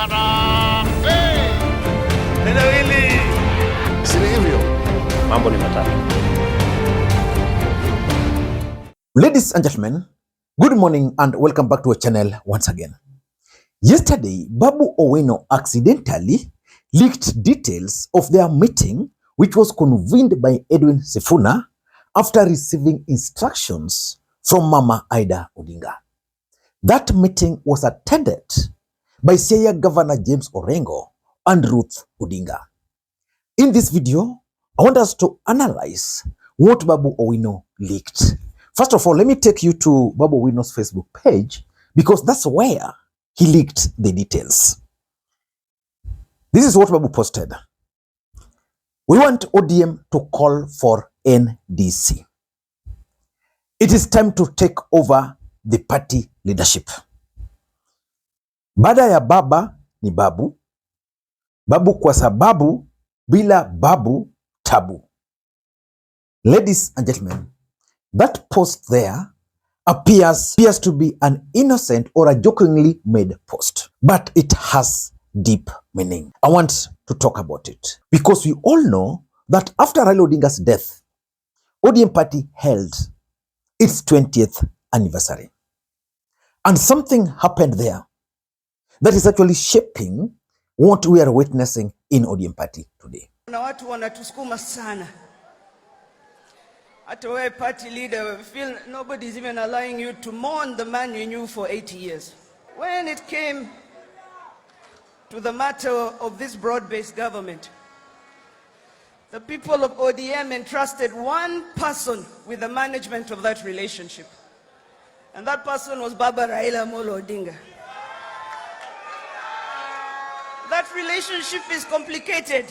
Harambee! Neno hili si hivyo. Mambo ni matatu. Ladies and gentlemen, good morning and welcome back to our channel once again. Yesterday, Babu Owino accidentally leaked details of their meeting which was convened by Edwin Sifuna after receiving instructions from Mama Ida Odinga. That meeting was attended by Siaya Governor James Orengo and Ruth Odinga. In this video, I want us to analyze what Babu Owino leaked. First of all, let me take you to Babu Owino's Facebook page because that's where he leaked the details. This is what Babu posted. We want ODM to call for NDC. It is time to take over the party leadership. Baada ya baba ni babu. Babu kwa sababu, bila babu tabu. Ladies and gentlemen, that post there appears to be an innocent or a jokingly made post, but it has deep meaning. I want to talk about it because we all know that after Raila Odinga's death, ODM party held its 20th anniversary. And something happened there that is actually shaping what we are witnessing in ODM party today. Na watu wanatusukuma sana. Hata wewe party leader, we feel nobody is even allowing you to mourn the man you knew for 80 years. When it came to the matter of this broad-based government, the people of ODM entrusted one person with the management of that relationship. And that person was Baba Raila Odinga. That relationship is complicated.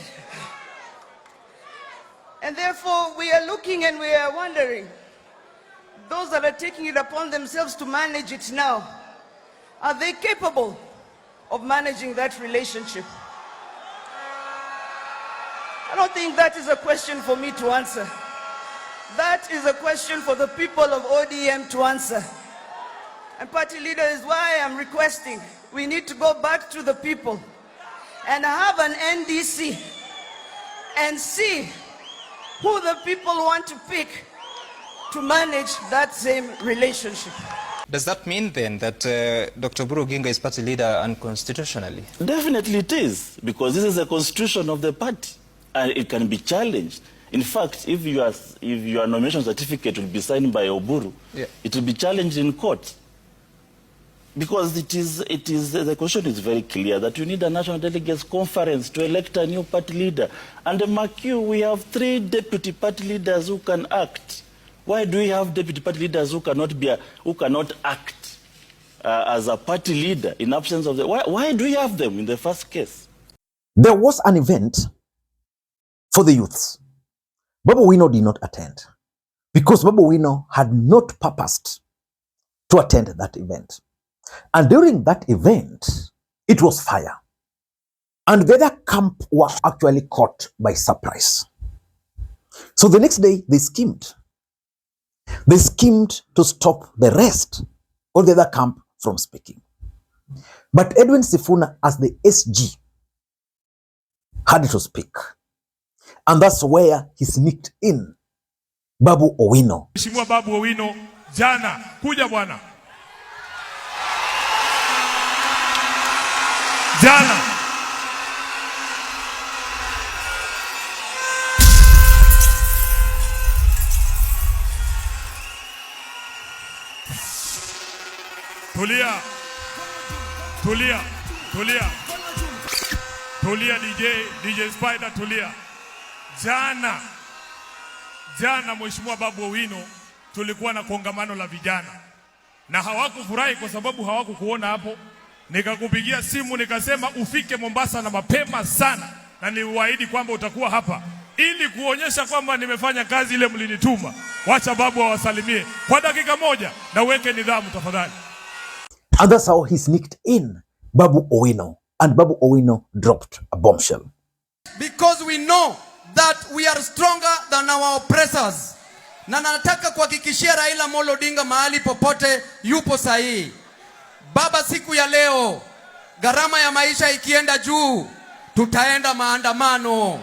And therefore, we are looking and we are wondering, those that are taking it upon themselves to manage it now, are they capable of managing that relationship? I don't think that is a question for me to answer. That is a question for the people of ODM to answer. And party leader is why I'm requesting we need to go back to the people and have an NDC and see who the people want to pick to manage that same relationship. Does that mean then that Dr. Oburu Oginga is party leader unconstitutionally? Definitely it is, because this is the constitution of the party and it can be challenged. In fact, if your nomination certificate will be signed by Oburu, it will be challenged in court. Because the constitution is very clear that you need a national delegates conference to elect a new party leader. And mark you, we have 3 deputy party leaders who can act. Why do we have deputy party leaders who cannot act as a party leader in absence of the? Why do we have them in the first case? There was an event for the youths. Babu Owino did not attend because Babu Owino had not purposed to attend that event. And during that event, it was fire. And the other camp were actually caught by surprise. So the next day, they schemed. They schemed to stop the rest of the other camp from speaking. But Edwin Sifuna, as the SG, had to speak. And that's where he sneaked in Babu Owino. Mheshimiwa Babu Owino, jana, kuja bwana. Jana. Tulia DJ Spider, tulia. Jana Mheshimiwa Babu Owino tulikuwa na kongamano la vijana. Na hawakufurahi kwa sababu hawakukuona hapo. Nikakupigia simu nikasema ufike Mombasa na mapema sana na niwaahidi kwamba utakuwa hapa ili kuonyesha kwamba nimefanya kazi ile mlinituma. Wacha babu awasalimie kwa dakika moja na uweke nidhamu tafadhali. And that's how he sneaked in Babu Owino, and Babu Owino dropped a bombshell. Because we know that we are stronger than our oppressors. Na nataka kuhakikishia Raila Odinga mahali popote yupo sahihi. Baba, siku ya leo gharama ya maisha ikienda juu, tutaenda maandamano,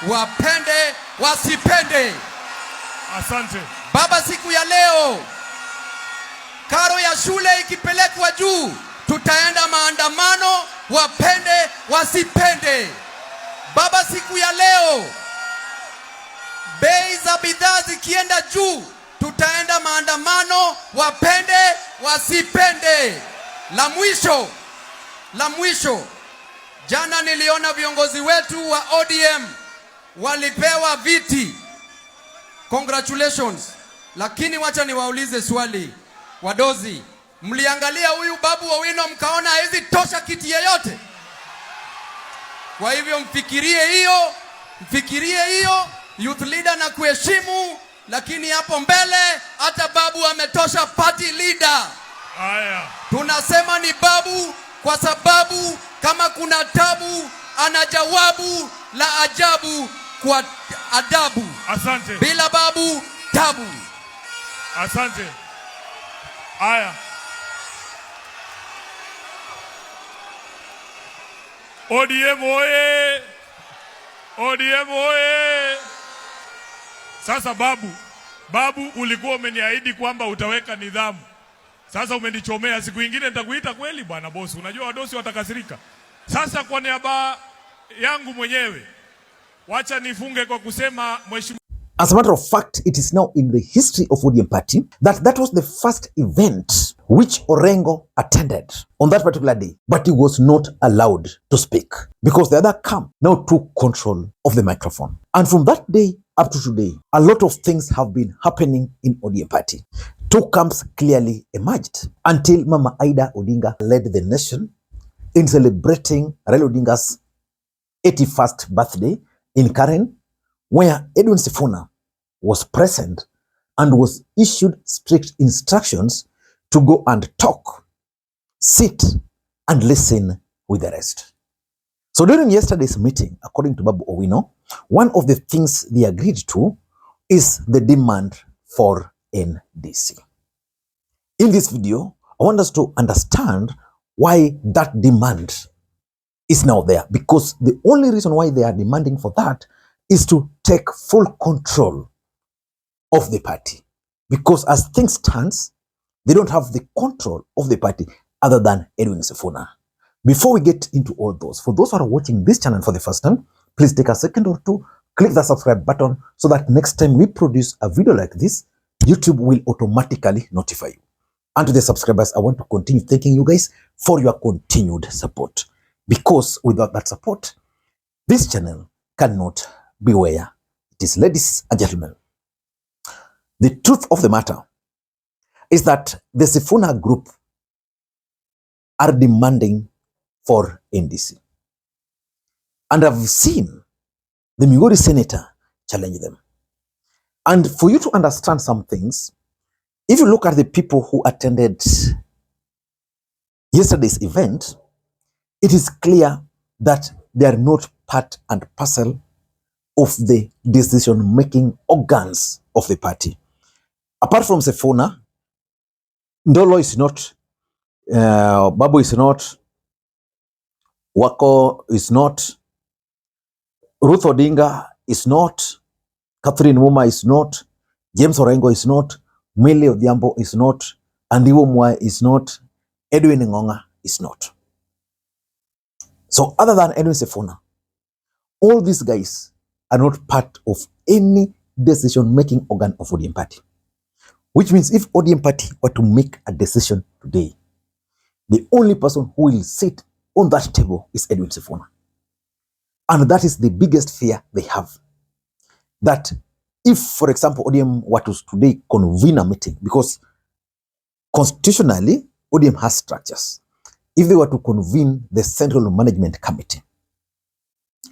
wapende wasipende. Asante. Baba, siku ya leo karo ya shule ikipelekwa juu, tutaenda maandamano, wapende wasipende. Baba, siku ya leo bei za bidhaa zikienda juu, tutaenda maandamano, wapende wasipende. La mwisho, jana niliona viongozi wetu wa ODM walipewa viti. Congratulations. Lakini wacha niwaulize swali. Wadozi, mliangalia huyu Babu Owino mkaona hizi tosha kiti yeyote? Kwa hivyo mfikirie hiyo youth leader na kuheshimu, lakini hapo mbele hata Babu ametosha party leader. Haya. Tunasema ni Babu kwa sababu kama kuna tabu ana jawabu la ajabu kwa adabu. Asante. Bila Babu tabu. Asante. Haya. ODM oye! ODM oye! Sasa Babu, ulikuwa umeniahidi kwamba utaweka nidhamu. Sasa umenichomea. Siku nyingine nitakuita kweli bwana bosi. Unajua wadosi watakasirika. Sasa kwa niaba yangu mwenyewe, wacha nifunge kwa kusema mheshimiwa. As a matter of fact, it is now in the history of ODM party that was the first event which Orengo attended on that particular day, but he was not allowed to speak because the other camp now took control of the microphone. And from that day up to today, a lot of things have been happening in ODM party. Two camps clearly emerged until Mama Ida Odinga led the nation in celebrating Raila Odinga's 81st birthday in Karen, where Edwin Sifuna was present and was issued strict instructions to go and talk, sit, and listen with the rest. So during yesterday's meeting, according to Babu Owino, one of the things they agreed to is the demand for NDC. In this video, I want us to understand why that demand is now there, because the only reason why they are demanding for that is to take full control of the party. Because as things stand, they don't have the control of the party other than Edwin Sifuna. Before we get into all those, for those who are watching this channel for the first time, please take a second or two, click the subscribe button so that next time we produce a video like this, YouTube will automatically notify you. And to the subscribers, I want to continue thanking you guys for your continued support. Because without that support, this channel cannot be where it is. Ladies and gentlemen, the truth of the matter is that the Sifuna group are demanding for NDC. And I've seen the Migori senator challenge them. And for you to understand some things, if you look at the people who attended yesterday's event, it is clear that they are not part and parcel of the decision-making organs of the party. Apart from Sifuna, Ndolo is not, Babu is not, Wako is not, Ruth Odinga is not, Catherine Muma is not, James Orengo is not, Mwili Odhiambo is not, Andiwo Mwai is not, Edwin Ngonga is not. So other than Edwin Sifuna, all these guys are not part of any decision-making organ of ODM party. Which means if ODM party were to make a decision today, the only person who will sit on that table is Edwin Sifuna. And that is the biggest fear they have. That if, for example, ODM were to today convene a meeting, because constitutionally, ODM has structures. If they were to convene the Central Management Committee,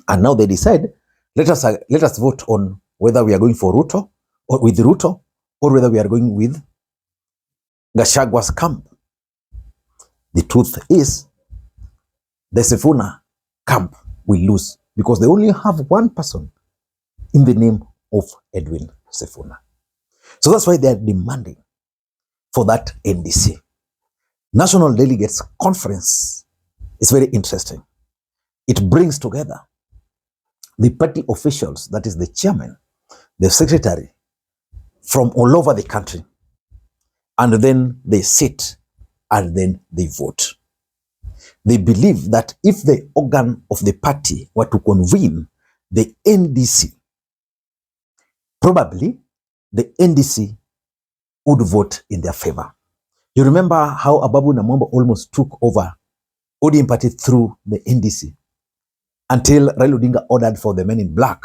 and now they decide, let us vote on whether we are going for Ruto, or with Ruto, or whether we are going with Gachagwa's camp. The truth is, the Sifuna camp will lose because they only have one person in the name of Edwin Sifuna. So that's why they are demanding for that NDC, National Delegates Conference It's very interesting. It brings together the party officials, that is the chairman, the secretary, from all over the country. And then they sit and then they vote. They believe that if the organ of the party were to convene the NDC, probably the NDC would vote in their favor. You remember how Babu Owino almost took over ODM party through the NDC until Raila Odinga ordered for the men in black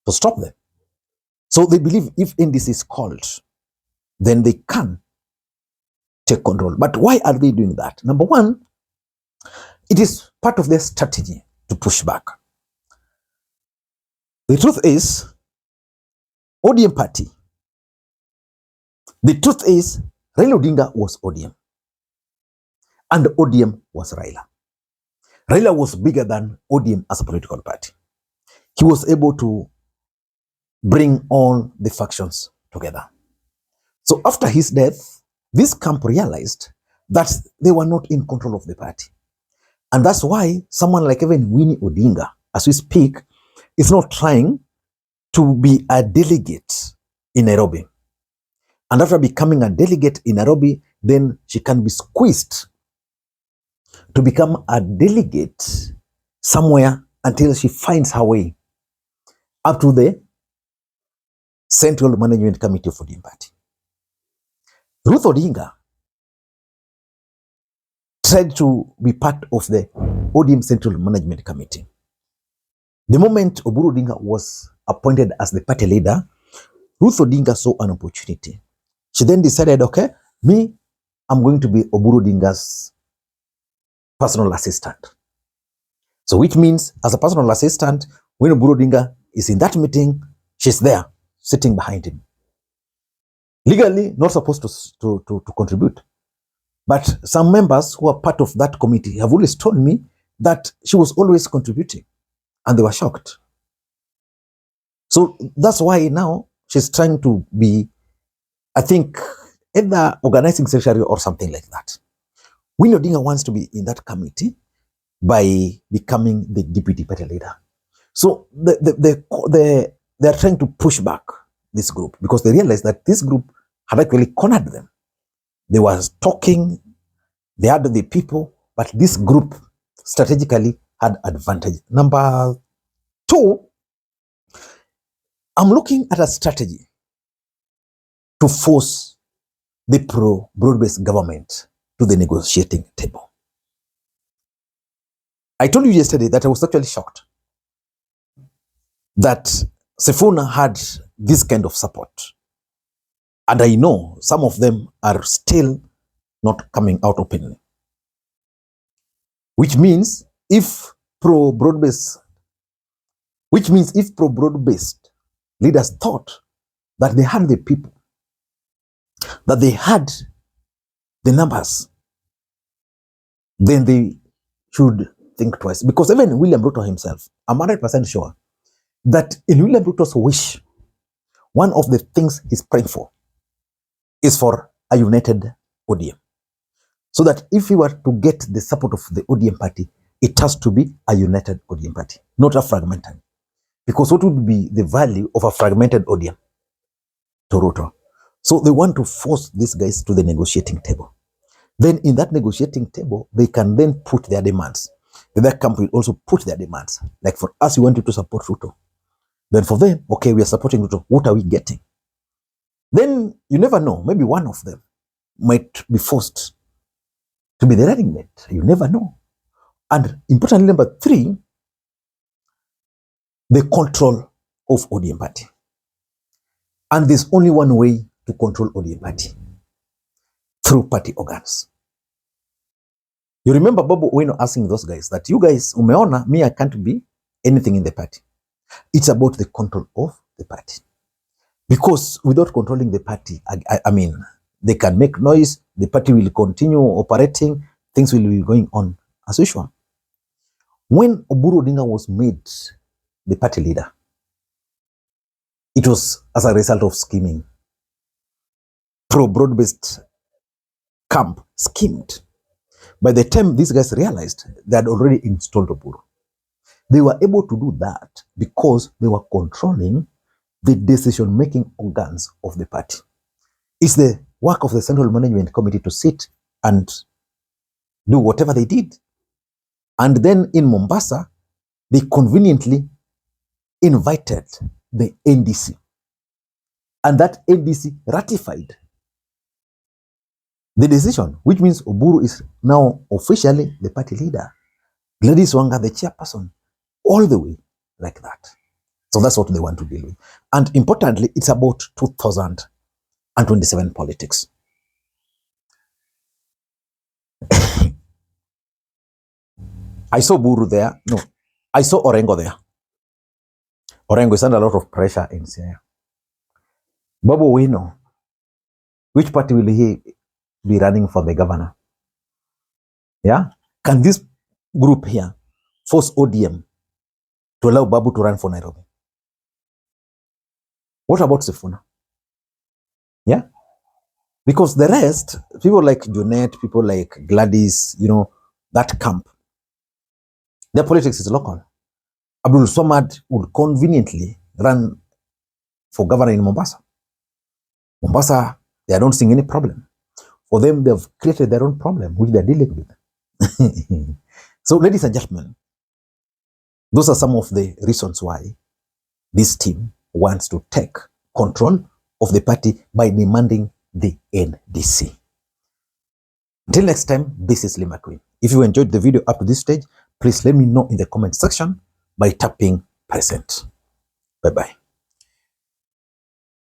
to stop them. So they believe if NDC is called, then they can take control. But why are they doing that? Number one, it is part of their strategy to push back. The truth is, ODM party, the truth is, Raila Odinga was ODM. And ODM was Raila. Raila was bigger than ODM as a political party. He was able to bring all the factions together. So after his death, this camp realized that they were not in control of the party. And that's why someone like even Winnie Odinga, as we speak, is not trying to be a delegate in Nairobi. And after becoming a delegate in Nairobi, then she can be squeezed to become a delegate somewhere until she finds her way up to the Central Management Committee of the party. Ruth Odinga tried to be part of the ODM Central Management Committee. The moment Oburu Oginga was appointed as the party leader, Ruth Odinga saw an opportunity. She then decided, okay, I'm going to be Oburu Odinga's personal assistant. So which means as a personal assistant, when Oburu Odinga is in that meeting, she's there, sitting behind him. Legally, not supposed to contribute. But some members who are part of that committee have always told me that she was always contributing, and they were shocked. So that's why now she's trying to be, I think, either organizing secretary or something like that. Winnie Odinga wants to be in that committee by becoming the deputy party leader. So they are trying to push back this group because they realized that this group had actually cornered them. They were talking, they had the people, but this group strategically had advantage. Number two, I'm looking at a strategy to force the pro-broad-based government to the negotiating table. I told you yesterday that I was actually shocked that Sifuna had this kind of support. And I know some of them are still not coming out openly. Which means if pro-broad-based leaders thought that they had the people, that they had the numbers, then they should think twice. Because even William Ruto himself, I'm 100% sure that in William Ruto's wish, one of the things he's praying for is for a united ODM. So that if he were to get the support of the ODM party, it has to be a united ODM party, not a fragmented. Because what would be the value of a fragmented ODM to Ruto? So they want to force these guys to the negotiating table. Then in that negotiating table, they can then put their demands. The other camp will also put their demands. Like for us, we want you to support Ruto. Then for them, okay, we are supporting Ruto. What are we getting? Then you never know. Maybe one of them might be forced to be the running mate. You never know. And importantly, number three, the control of ODM party. And there's only one way to control ODM party, through party organs. You remember Babu Owino asking those guys that you guys, umeona, me, I can't be anything in the party. It's about the control of the party. Because without controlling the party, I mean, they can make noise, the party will continue operating, things will be going on as usual. When Oburu Oginga was made the party leader, it was as a result of scheming. Pro-broad-based camp schemed. By the time these guys realized they had already installed Oburu, they were able to do that because they were controlling the decision-making organs of the party. It's the work of the Central Management Committee to sit and do whatever they did. And then in Mombasa, they conveniently invited the NDC. And that NDC ratified the decision, which means Oburu is now officially the party leader. Gladys Wanga, the chairperson, all the way like that. So that's what they want to deal with. And importantly, it's about 2027 politics. I saw Buru there. No, I saw Orengo there. Orengo is under a lot of pressure in Syria. Babu Owino, which party will he be running for the governor? Yeah? Can this group here force ODM to allow Babu to run for Nairobi? What about Sifuna? Yeah? Because the rest, people like Junet, people like Gladys, you know, that camp, their politics is local. Abdul Swamad would conveniently run for governor in Mombasa. Mombasa, they don't see any problem. For them, they've created their own problem, which they're dealing with. So, ladies and gentlemen, those are some of the reasons why this team wants to take control of the party by demanding the NDC. Until next time, this is Makwiny. If you enjoyed the video up to this stage, please let me know in the comment section by tapping present. Bye-bye.